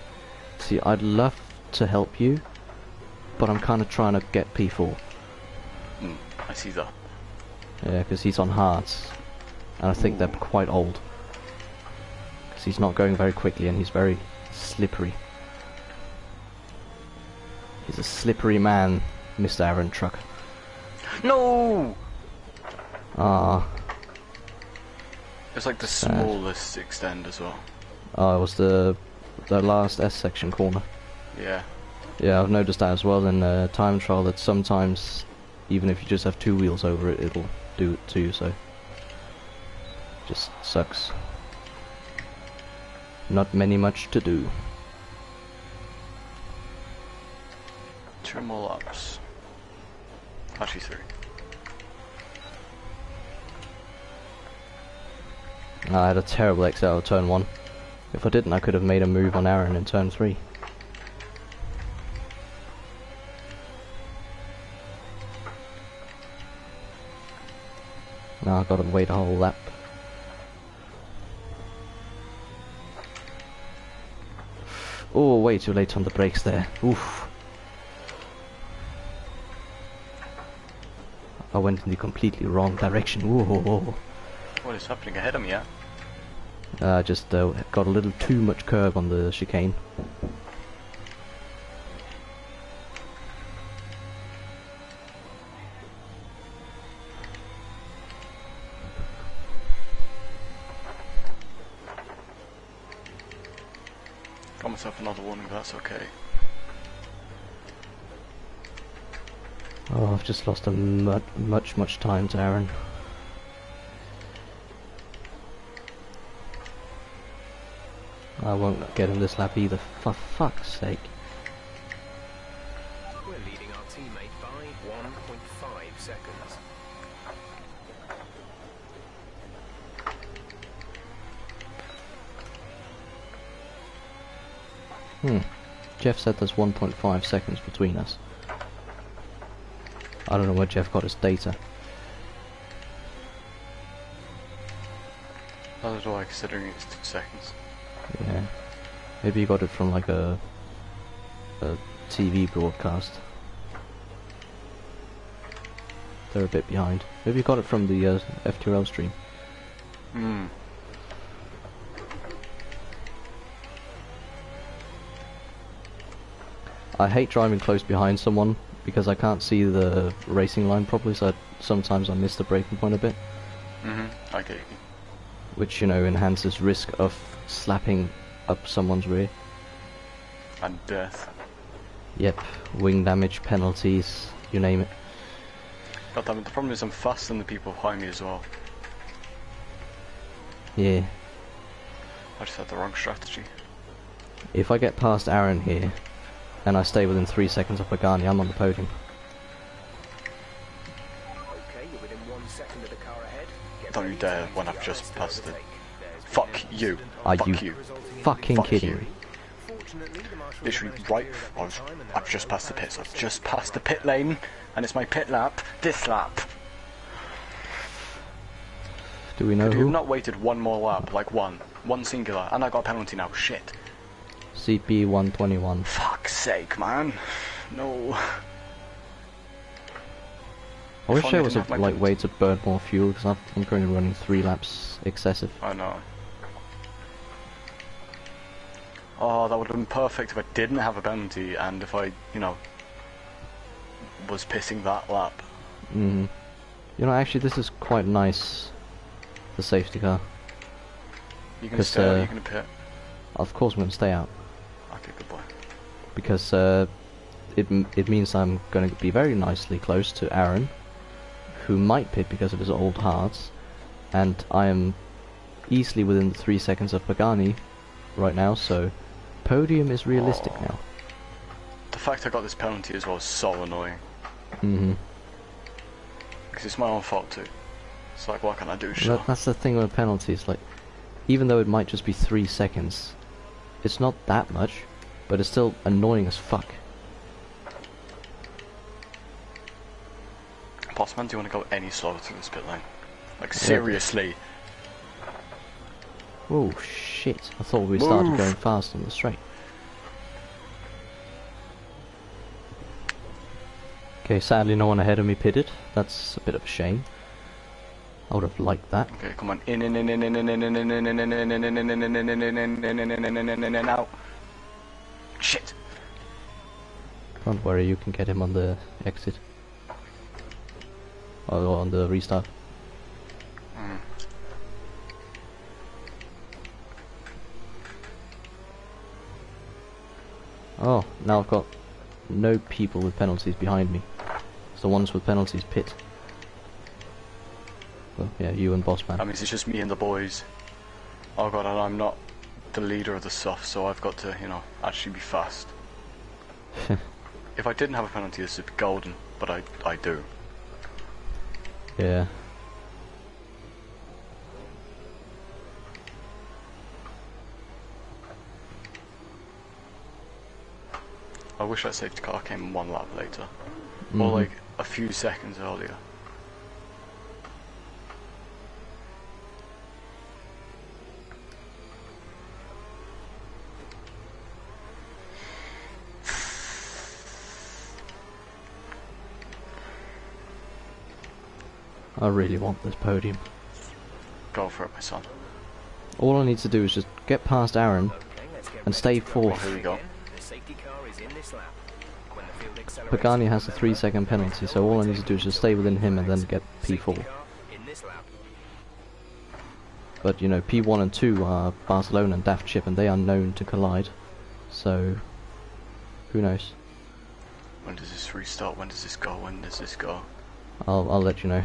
See, I'd love to help you, but I'm kind of trying to get P4. I see that. Yeah, because he's on hards. And I think they're quite old. Because he's not going very quickly and he's very slippery. He's a slippery man, Mr. Aaron Truck. No! Ah. It's like the Sad. smallest extend as well. Oh, it was the last S section corner. Yeah. Yeah, I've noticed that as well in time trial, that sometimes, even if you just have 2 wheels over it, it'll do it too, so... Just sucks. Not much to do. 2 more laps. Actually 3. I had a terrible exit out of turn 1. If I didn't, I could have made a move on Aaron in turn 3. Now I've got to wait a whole lap. Oh, way too late on the brakes there. Oof. I went in the completely wrong direction. Whoa. What is happening ahead of me, yeah? Just got a little too much curve on the chicane. Got myself another warning, but that's okay. Oh, I've just lost a much time to Aaron. I won't get him this lap either, for fuck's sake. We're leading our teammate by 1.5 seconds. Jeff said there's 1.5 seconds between us. I don't know where Jeff got his data. Neither do I, considering it's 2 seconds. Yeah. Maybe you got it from like a TV broadcast. They're a bit behind. Maybe you got it from the FTRL stream. I hate driving close behind someone because I can't see the racing line properly, so sometimes I miss the braking point a bit. I get you. Which, you know, enhances risk of slapping up someone's rear. And death. Yep, wing damage, penalties, you name it. God damn it, the problem is I'm faster than the people behind me as well. Yeah. I just had the wrong strategy. If I get past Aaron here, and I stay within 3 seconds of Pagani, I'm on the podium. Okay, you're within 1 second of the car ahead. Get Don't you ready dare to when I've take just the passed it. overtake. There's Fuck the you. Are Fuck you you. fucking Fuck kidding you. me? Fortunately, the marshals Literally managed to right, clear it up in time and there I've are just no passed the apparent pits, I've safety just cars. passed the pit lane, and it's my pit lap, this lap. Do we know Could you have who? not waited one more lap, like one singular, and I got a penalty now, shit. CP 121. Fuck's sake, man. No. I wish only there I was didn't a have my way to burn more fuel, because I'm currently running 3 laps excessive. I know. Oh, that would have been perfect if I didn't have a penalty, and if I, you know, was pissing that lap. You know, actually this is quite nice, the safety car. You gonna 'Cause, stay out, you gonna pit? Of course I'm going to stay out, Okay, goodbye. because it means I'm going to be very nicely close to Aaron, who might pit because of his old hards, and I am easily within 3 seconds of Pagani right now, so podium is realistic now. The fact I got this penalty as well is so annoying. Because it's my own fault too. It's like, what can I do, sure? That's the thing with penalties, like, even though it might just be 3 seconds, it's not that much, but it's still annoying as fuck. Bossman, do you want to go any slower through this pit lane? Like, seriously? Oh shit, I thought we started Move. going fast on the straight. Okay, sadly no one ahead of me pitted. That's a bit of a shame. I would have liked that. Okay, come on. In, out. Shit. Don't worry, you can get him on the exit. Or on the restart. Oh, now I've got no people with penalties behind me. So the ones with penalties pit. Well, yeah, you and Bossman. That means it's just me and the boys. Oh god, and I'm not the leader of the stuff, so I've got to, you know, actually be fast. If I didn't have a penalty, this would be golden, but I do. Yeah. I wish that safety car came 1 lap later. Or like a few seconds earlier. I really want this podium. Go for it, my son. All I need to do is just get past Aaron Okay, let's get and stay fourth. Here we go. The safety car is in this lap. When the field accelerates, Pagani has a remember, 3-second penalty, so all I need to do is just stay within him and then get safety P4. car in this lap. But you know, P1 and 2 are Barcelona and Daft Chip, and they are known to collide. So, who knows? When does this restart? When does this go? When does this go? I'll let you know.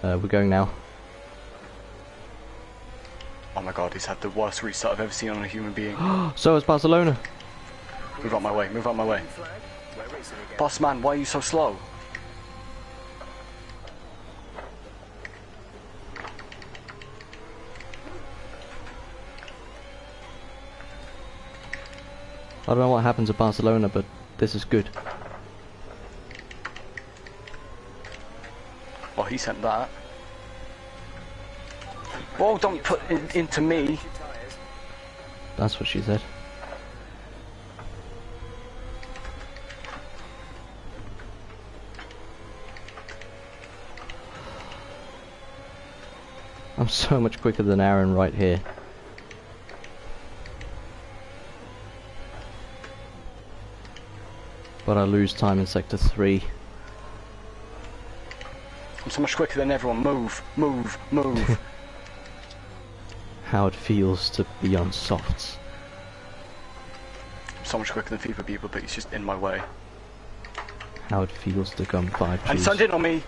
We're going now. Oh my god, he's had the worst restart I've ever seen on a human being. So is Barcelona. Move out my way, move out my way. Flag, we're racing again. Boss man, why are you so slow? I don't know what happens at Barcelona, but this is good. Oh, he sent that. Whoa, don't put it into me. Your tyres. That's what she said. I'm so much quicker than Aaron right here. But I lose time in sector 3. I'm so much quicker than everyone. Move, move, move. How it feels to be on softs. I'm so much quicker than FIFA people, but he's just in my way. How it feels to come 5 And he Gs. turned in on me.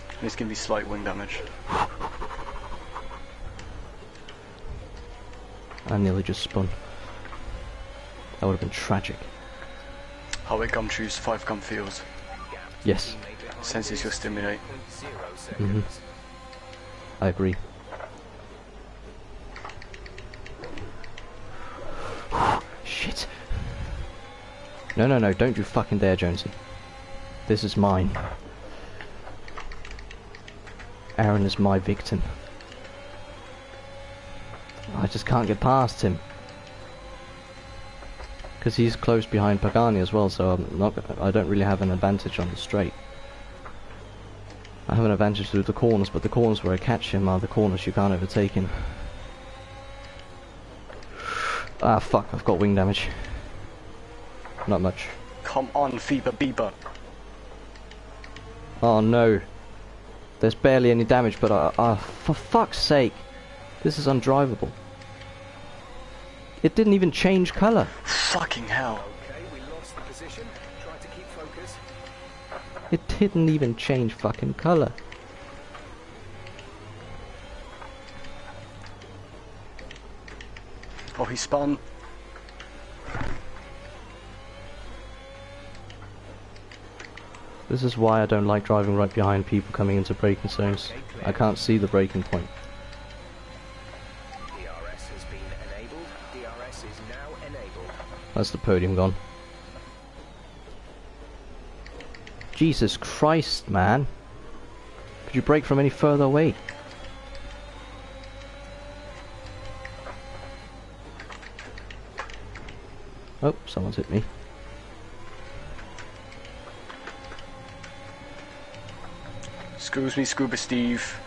And he's giving me slight wing damage. I nearly just spun. That would have been tragic. Highway gumshoes, 5 gum fields. Yes, Senses you'll stimulate. 0.0 seconds. I agree. Shit. No, no, no, don't you fucking dare, Jonesy. This is mine. Aaron is my victim. I just can't get past him. Because he's close behind Pagani as well, so I don't really have an advantage on the straight. I have an advantage through the corners, but the corners where I catch him are the corners you can't overtake him. Ah, fuck, I've got wing damage. Not much. Come on, Feeber Bieber. Oh no. There's barely any damage, but for fuck's sake. This is undrivable. It didn't even change colour. Fucking hell. Okay, we lost the position. Try to keep focus. It didn't even change fucking colour. Oh, he spun. This is why I don't like driving right behind people coming into braking zones. I can't see the braking point. DRS has been enabled. DRS is now enabled. That's the podium gone. Jesus Christ, man. Could you brake from any further away? Oh, someone's hit me. Excuse me, Scuba Steve.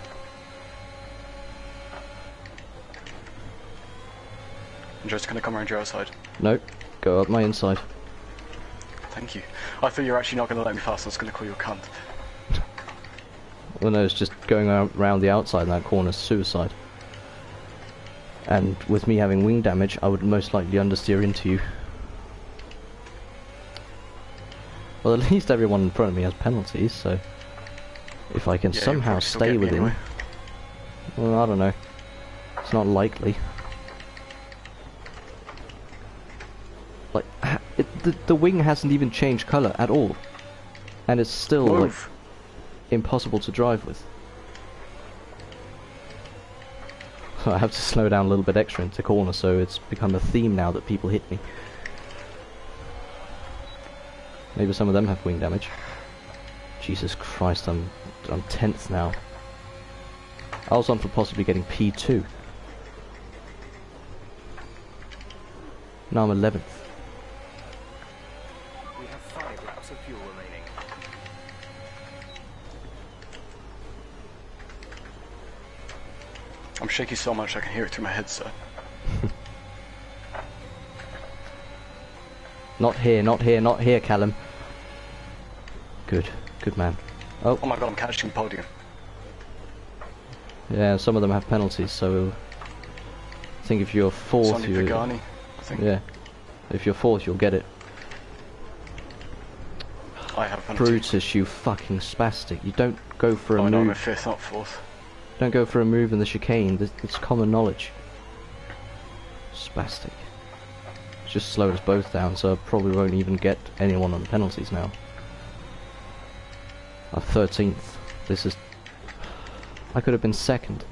I'm just gonna come around your outside. Nope, go up my inside. Thank you. I thought you were actually not gonna let me pass, I was gonna call you a cunt. Well, no, it's just going around the outside in that corner is suicide. And with me having wing damage, I would most likely understeer into you. Well, at least everyone in front of me has penalties, so if I can Yeah, somehow you'll probably still stay get me within, anyway. well, I don't know. It's not likely. Like, the wing hasn't even changed colour at all, and it's still like Move. impossible to drive with. I have to slow down a little bit extra into corner, so it's become a theme now that people hit me. Maybe some of them have wing damage. Jesus Christ, I'm 10th now. I was on for possibly getting P2. Now I'm 11th. We have 5 laps of fuel remaining. I'm shaking so much I can hear it through my headset. Not here, not here, not here, Callum. Good, good man. Oh, Oh my god, I'm catching podium. yeah, some of them have penalties, so I think if you're fourth, Sonny Pagani, I think. yeah, if you're fourth, you'll get it. I have penalty. Brutus, you fucking spastic! You don't go for a Oh no, I'm in move. fifth, not fourth. Don't go for a move in the chicane. It's common knowledge. Spastic. It's just slowed us both down, so I probably won't even get anyone on the penalties now. I'm 13th. This is... I could have been second.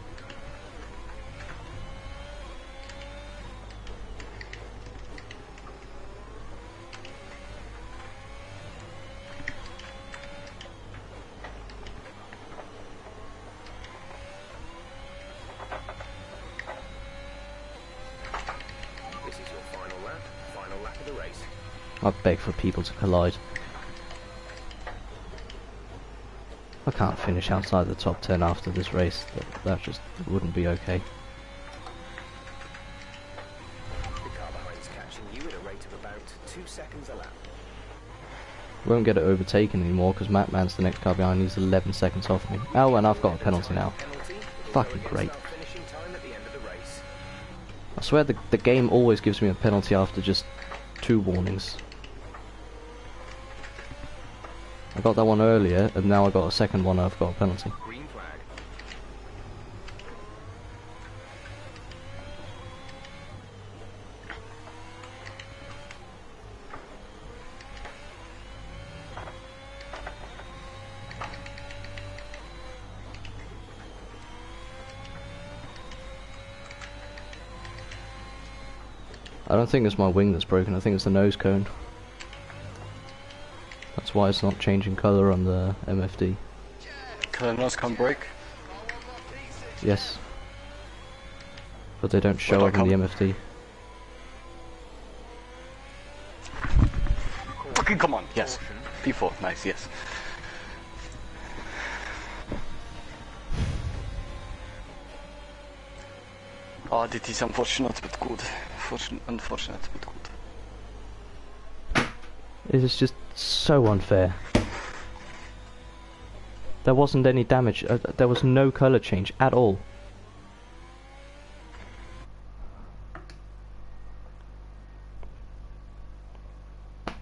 This is your final lap of the race. I beg for people to collide. I can't finish outside the top 10 after this race. That just wouldn't be okay. The car behind's catching you at a rate of about 2 seconds a lap. Won't get it overtaken anymore because Mattman's the next car behind. He's 11 seconds off me. Oh, and I've got a penalty now. Penalty will Fucking go great. against our finishing time at the end of the race. I swear the game always gives me a penalty after just 2 warnings. I got that one earlier, and now I got a second one. I've got a penalty. Green flag. I don't think it's my wing that's broken. I think it's the nose cone. That's why it's not changing colour on the MFD. Can the nose cone break? Yes. But they don't show Where up do I in the MFD. Fucking come on, yes. P4, nice, yes. Oh, dit is unfortunate but good. Unfortunate but good. It is just so unfair. There wasn't any damage. There was no colour change at all.